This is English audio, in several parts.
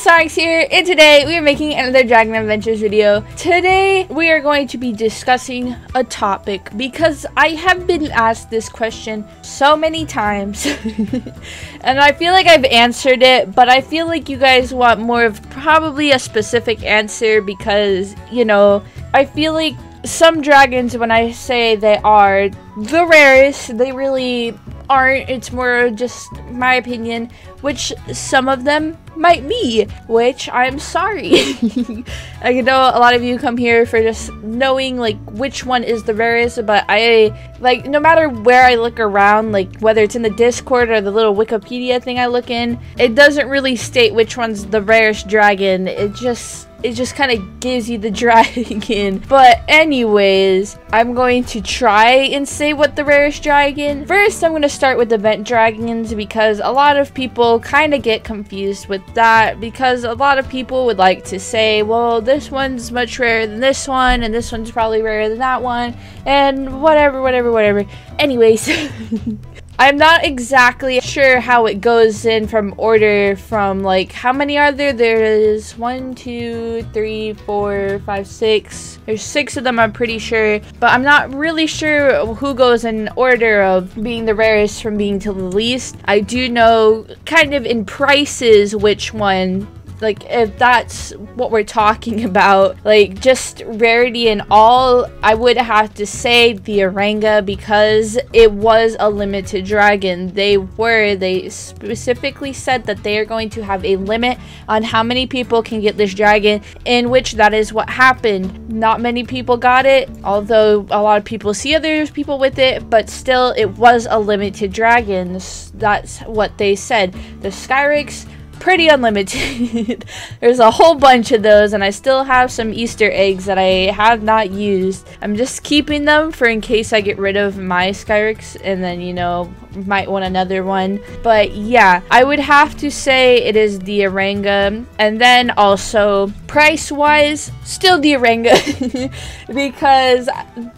Sonics here, and today we are making another Dragon Adventures video. Today we are going to be discussing a topic because I have been asked this question so many times and I feel like I've answered it, but I feel like you guys want more of probably a specific answer because, you know, I feel like some dragons, when I say they are the rarest, they really aren't. It's more just my opinion, which some of them might be, which I'm sorry. I know a lot of you come here for just knowing like which one is the rarest, but I like no matter where I look around, like whether it's in the Discord or the little Wikipedia thing I look in, it doesn't really state which one's the rarest dragon. It just kind of gives you the dragon. But anyways, I'm going to try and say what the rarest dragon. First, I'm going to start with event dragons because a lot of people kind of get confused with that, because a lot of people would like to say, well, this one's much rarer than this one, and this one's probably rarer than that one, and whatever. Anyways, I'm not exactly sure how it goes in from order from like how many are there? There is 1, 2, 3, 4, 5, 6. There's 6 of them, I'm pretty sure, but I'm not really sure who goes in order of being the rarest from being to the least. I do know kind of in prices which one, like if that's what we're talking about, like just rarity and all, I would have to say the Oranga, because it was a limited dragon. They specifically said that they are going to have a limit on how many people can get this dragon, in which that is what happened. Not many people got it, although a lot of people see other people with it, but still it was a limited dragon. That's what they said. The Skyrix, pretty unlimited. There's a whole bunch of those, and I still have some Easter eggs that I have not used. I'm just keeping them for in case I get rid of my Skyrix and then, you know, might want another one. But yeah, I would have to say it is the Oranga. And then also price wise, still the Oranga because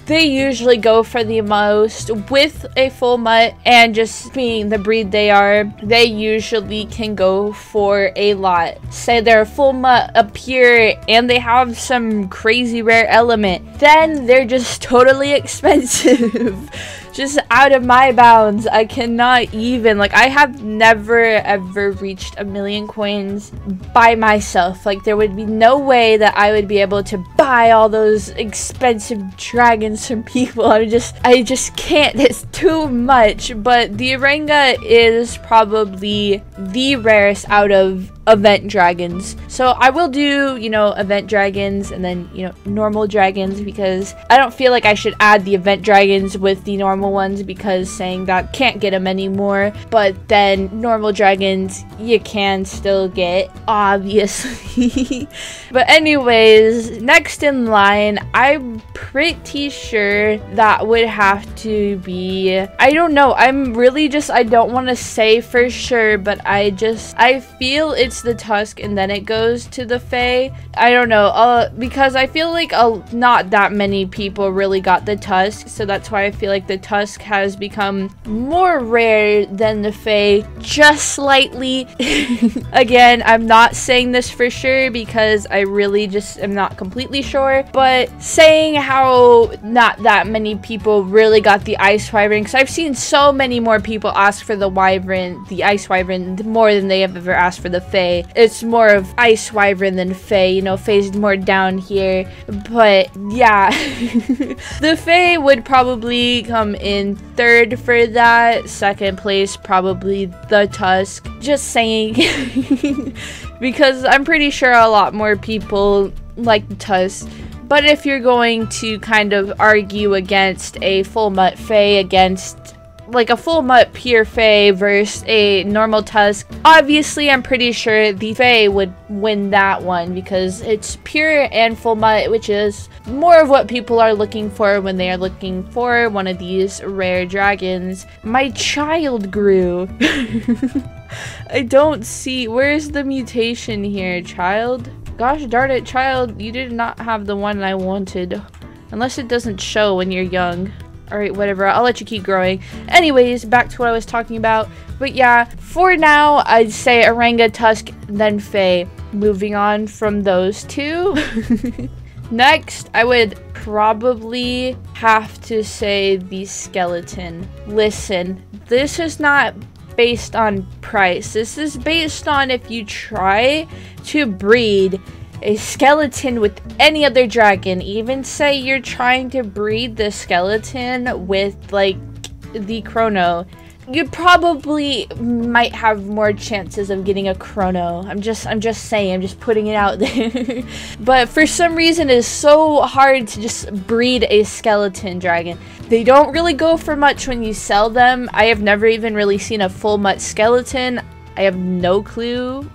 they usually go for the most with a full mutt, and just being the breed they are, they usually can go for a lot. Say they're a full mutt up here and they have some crazy rare element, then they're just totally expensive. Just out of my bounds. I cannot even, like, I have never ever reached 1,000,000 coins by myself. Like, there would be no way that I would be able to buy all those expensive dragons from people. I just can't. It's too much. But the Oranga is probably the rarest out of event dragons. So I will do, you know, event dragons and then, you know, normal dragons, because I don't feel like I should add the event dragons with the normal ones, because saying that can't get them anymore. But then normal dragons you can still get, obviously. But anyways, next in line, I'm pretty sure that would have to be, I don't know, I'm really just, I don't want to say for sure, but I feel it's the Tusk, and then it goes to the Fae. I don't know, because I feel like not that many people really got the Tusk, so that's why I feel like the Tusk has become more rare than the Fae, just slightly. Again, I'm not saying this for sure because I really just am not completely sure, but saying how not that many people really got the Ice Wyvern, because I've seen so many more people ask for the Wyvern, the Ice Wyvern, more than they have ever asked for the Fae. It's more of Ice Wyvern than Fae, you know, Fae's more down here. But yeah, the Fae would probably come in 3rd for that. 2nd place probably the Tusk. Just saying. Because I'm pretty sure a lot more people like the Tusk. But if you're going to kind of argue against a full mutt Fae against like a full mutt pure Fae versus a normal Tusk, obviously I'm pretty sure the Fae would win that one, because it's pure and full mutt, which is more of what people are looking for when they are looking for one of these rare dragons. My child grew. I don't see, where's the mutation here, child? Gosh darn it, child, you did not have the one I wanted. Unless it doesn't show when you're young. Alright, whatever. I'll let you keep growing. Anyways, back to what I was talking about. But yeah, for now, I'd say Oranga, Tusk, then Fae. moving on from those two. Next, I would probably have to say the skeleton. Listen, this is not based on price. This is based on if you try to breed a skeleton with any other dragon. Even say you're trying to breed the skeleton with like the chrono, you probably might have more chances of getting a chrono. I'm just saying, I'm just putting it out there. But for some reason it's so hard to just breed a skeleton dragon. They don't really go for much when you sell them. I have never even really seen a full mutt skeleton. I have no clue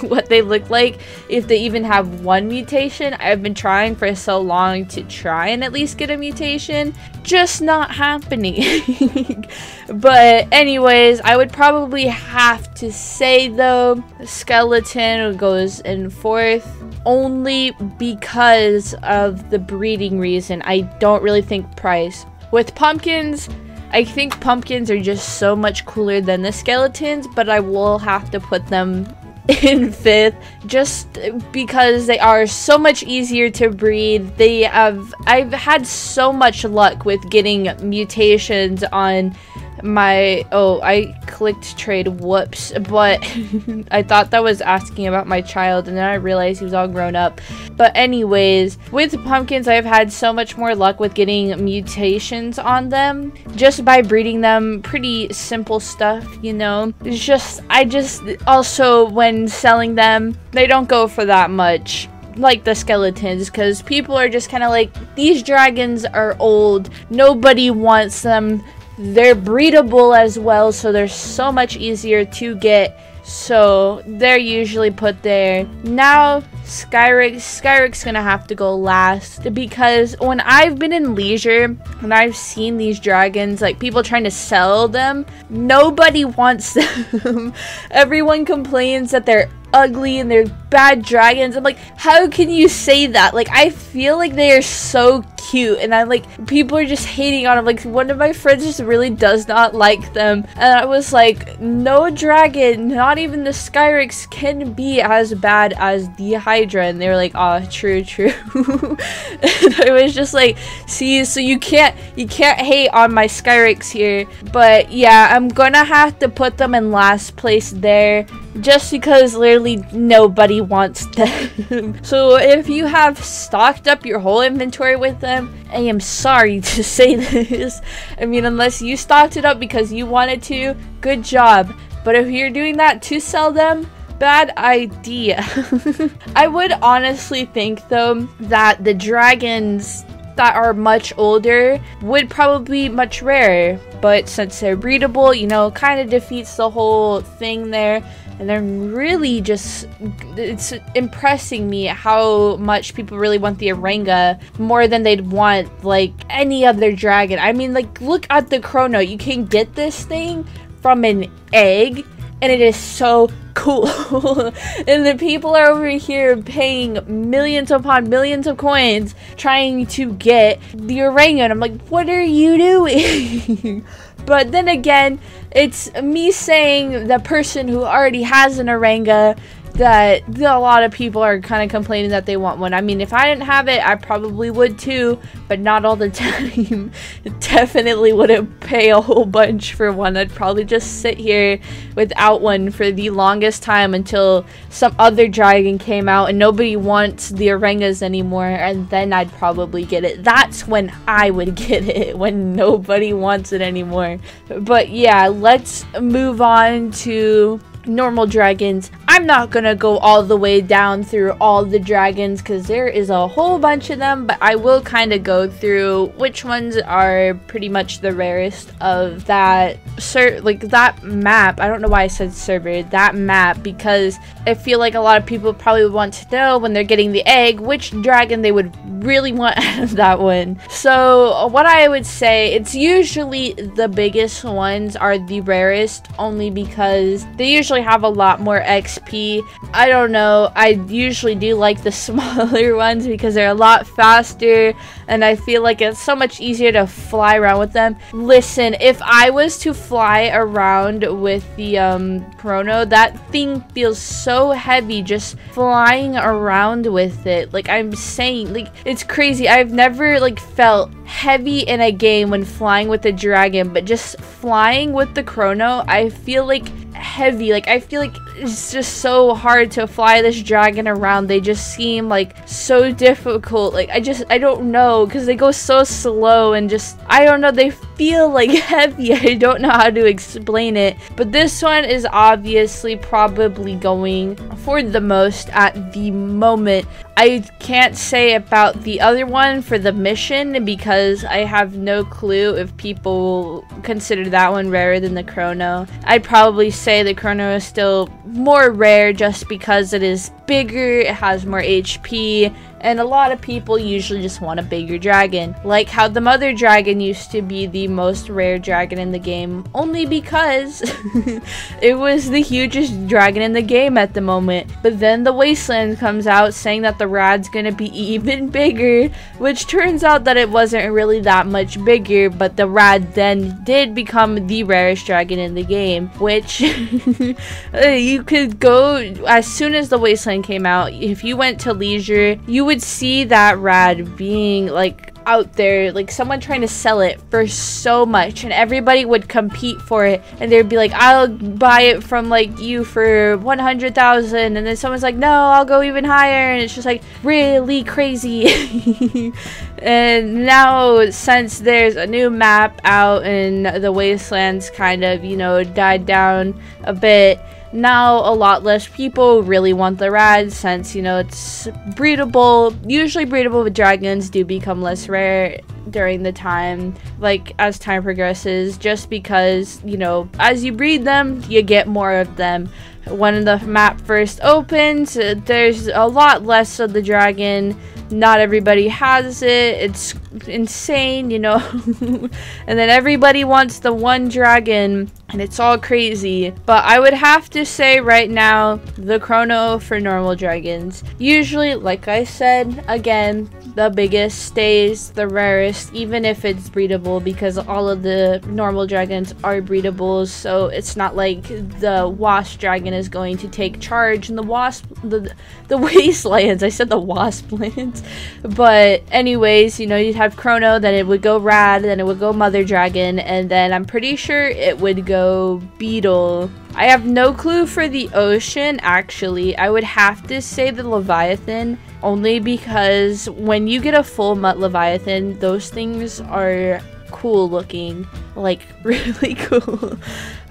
what they look like, if they even have one mutation. I've been trying for so long to try and at least get a mutation, just not happening. But anyways, I would probably have to say though, skeleton goes in fourth, only because of the breeding reason. I don't really think price. With pumpkins, I think pumpkins are just so much cooler than the skeletons, but I will have to put them in fifth just because they are so much easier to breed. I've had so much luck with getting mutations on my I clicked trade, whoops, but I thought that was asking about my child, and then I realized he was all grown up. But anyways, with pumpkins I've had so much more luck with getting mutations on them just by breeding them. Pretty simple stuff, you know. It's just I just also, when selling them, they don't go for that much like the skeletons, because people are just kind of like, these dragons are old, nobody wants them. They're breedable as well, so they're so much easier to get, so they're usually put there. Now Skyrix gonna have to go last, because when I've been in leisure and I've seen these dragons, like people trying to sell them, nobody wants them. Everyone complains that they're ugly and they're bad dragons. I'm like, how can you say that? Like, I feel like they are so cute, and I'm like, people are just hating on them. Like, one of my friends just really does not like them, and I was like, no dragon, not even the Skyrix, can be as bad as the Hydra. And they were like, oh, true. And I was just like, see, so you can't hate on my Skyrix here. But yeah, I'm gonna have to put them in last place there, just because literally nobody wants them. So if you have stocked up your whole inventory with them, I am sorry to say this, I mean, unless you stocked it up because you wanted to, good job. But if you're doing that to sell them, bad idea. I would honestly think though that the dragons that are much older would probably be much rarer, but since they're breedable, you know, kind of defeats the whole thing there. And they're really just, it's impressing me how much people really want the Oranga more than they'd want like any other dragon. I mean, like, look at the Chrono. You can get this thing from an egg, and it is so cool. And the people are over here paying millions upon millions of coins trying to get the Oranga, and I'm like, what are you doing? But then again, it's me saying the person who already has an Oranga that a lot of people are kind of complaining that they want one. I mean, if I didn't have it, I probably would too, but not all the time. Definitely wouldn't pay a whole bunch for one. I'd probably just sit here without one for the longest time until some other dragon came out and nobody wants the Orangas anymore, and then I'd probably get it. That's when I would get it, when nobody wants it anymore. But yeah, let's move on to normal dragons. I'm not gonna go all the way down through all the dragons because there is a whole bunch of them, but I will kind of go through which ones are pretty much the rarest of that that map. I don't know why I said server, that map, because I feel like a lot of people probably would want to know when they're getting the egg which dragon they would really want out of that one. So what I would say, it's usually the biggest ones are the rarest, only because they usually have a lot more XP HP. I don't know, I usually do like the smaller ones because they're a lot faster and I feel like it's so much easier to fly around with them. Listen, if I was to fly around with the Chrono, that thing feels so heavy just flying around with it. Like, I'm saying, like, it's crazy. I've never like felt heavy in a game when flying with the dragon, but just flying with the Chrono, I feel like heavy. Like, I feel like it's just so hard to fly this dragon around. They just seem like so difficult. Like, I don't know, because they go so slow and just, I don't know, they feel like heavy. I don't know how to explain it, but this one is obviously probably going for the most at the moment. I can't say about the other one for the mission because I have no clue if people consider that one rarer than the Chrono. I'd probably say the Chrono is still more rare just because it is bigger, it has more HP, and a lot of people usually just want a bigger dragon. Like how the mother dragon used to be the most rare dragon in the game, only because it was the hugest dragon in the game at the moment. But then the Wasteland comes out saying that the Rad's gonna be even bigger, which turns out that it wasn't really that much bigger, but the Rad then did become the rarest dragon in the game, which you could go, as soon as the Wasteland came out, if you went to Leisure, you would see that Rad being like out there, like someone trying to sell it for so much, and everybody would compete for it, and they'd be like, I'll buy it from like you for 100,000, and then someone's like, no, I'll go even higher, and it's just like really crazy. And now, since there's a new map out and the Wastelands kind of, you know, died down a bit, now a lot less people really want the Rad, since, you know, it's breedable. Usually breedable dragons do become less rare during the time, like as time progresses, just because, you know, as you breed them, you get more of them. When the map first opens, there's a lot less of the dragon. Not everybody has it. It's insane, you know. And then everybody wants the one dragon, and it's all crazy. But I would have to say right now, the Chrono for normal dragons. Usually, like I said, again, the biggest stays the rarest, even if it's breedable, because all of the normal dragons are breedable. So it's not like the wasp dragon is going to take charge in the wastelands. I said the wasplands. But anyways, you know, you'd have Chrono, then it would go Rad, then it would go Mother Dragon, and then I'm pretty sure it would go Beetle. I have no clue for the ocean, actually. I would have to say the Leviathan, only because when you get a full Mutt Leviathan, those things are cool looking. Like, really cool.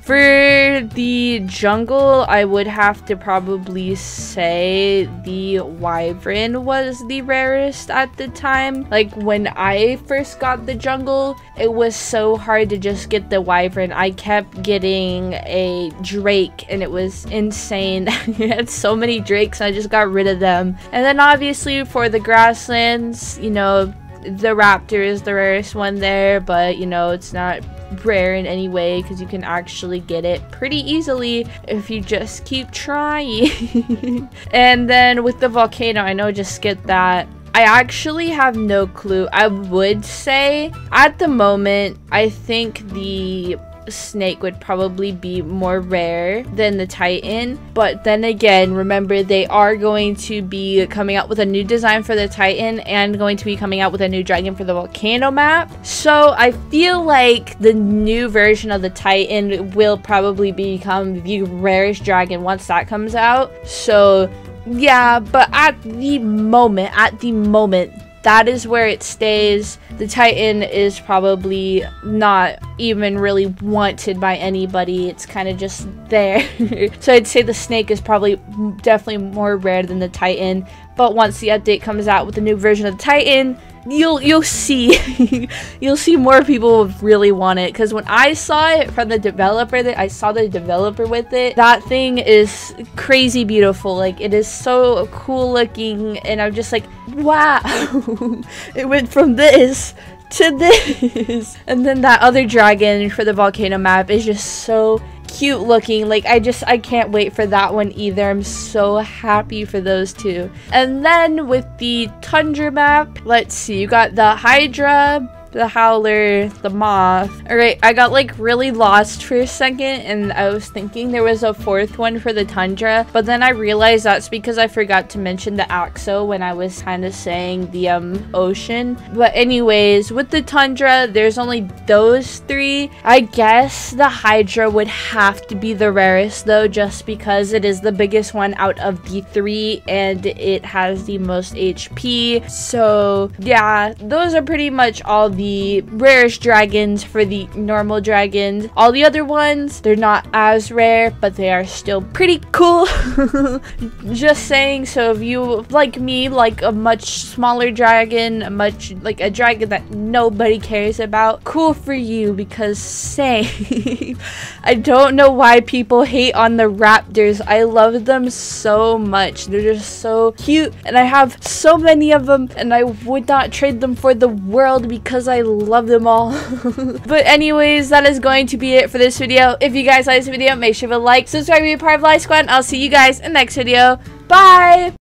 For the jungle, I would have to probably say the Wyvern was the rarest at the time. Like, when I first got the jungle, it was so hard to just get the Wyvern. I kept getting a Drake, and it was insane. I had so many Drakes, and I just got rid of them. And then obviously for the grasslands, you know, the Raptor is the rarest one there, but, you know, it's not rare in any way because you can actually get it pretty easily if you just keep trying. And then with the volcano, I know, just skip that. I actually have no clue. I would say at the moment, I think the snake would probably be more rare than the Titan, but then again, remember, they are going to be coming out with a new design for the Titan and going to be coming out with a new dragon for the volcano map. So I feel like the new version of the Titan will probably become the rarest dragon once that comes out. So yeah, but at the moment, that is where it stays. The Titan is probably not even really wanted by anybody. It's kind of just there. So I'd say the snake is probably definitely more rare than the Titan. But once the update comes out with the new version of the Titan, you'll see you'll see more people really want it. Because when I saw it from the developer, that I saw the developer with it, that thing is crazy beautiful. Like, it is so cool looking, and I'm just like, wow. It went from this to this. And then that other dragon for the volcano map is just so cute looking. Like, I can't wait for that one either. I'm so happy for those two. And then with the Tundra map, let's see, you got the Hydra, the Howler, the Moth. Alright, I got like really lost for a second and I was thinking there was a fourth one for the Tundra, but then I realized that's because I forgot to mention the Axo when I was kind of saying the ocean. But anyways, with the Tundra, there's only those three. I guess the Hydra would have to be the rarest though, just because it is the biggest one out of the three and it has the most HP. So yeah, those are pretty much all the rarest dragons for the normal dragons. All the other ones, they're not as rare, but they are still pretty cool. Just saying. So if you, like me, like a much smaller dragon, a dragon that nobody cares about, cool for you, because same. I don't know why people hate on the raptors. I love them so much. They're just so cute and I have so many of them and I would not trade them for the world because I love them all. But anyways, that is going to be it for this video. If you guys like this video, make sure to like, subscribe, be a part of Live Squad, and I'll see you guys in the next video. Bye!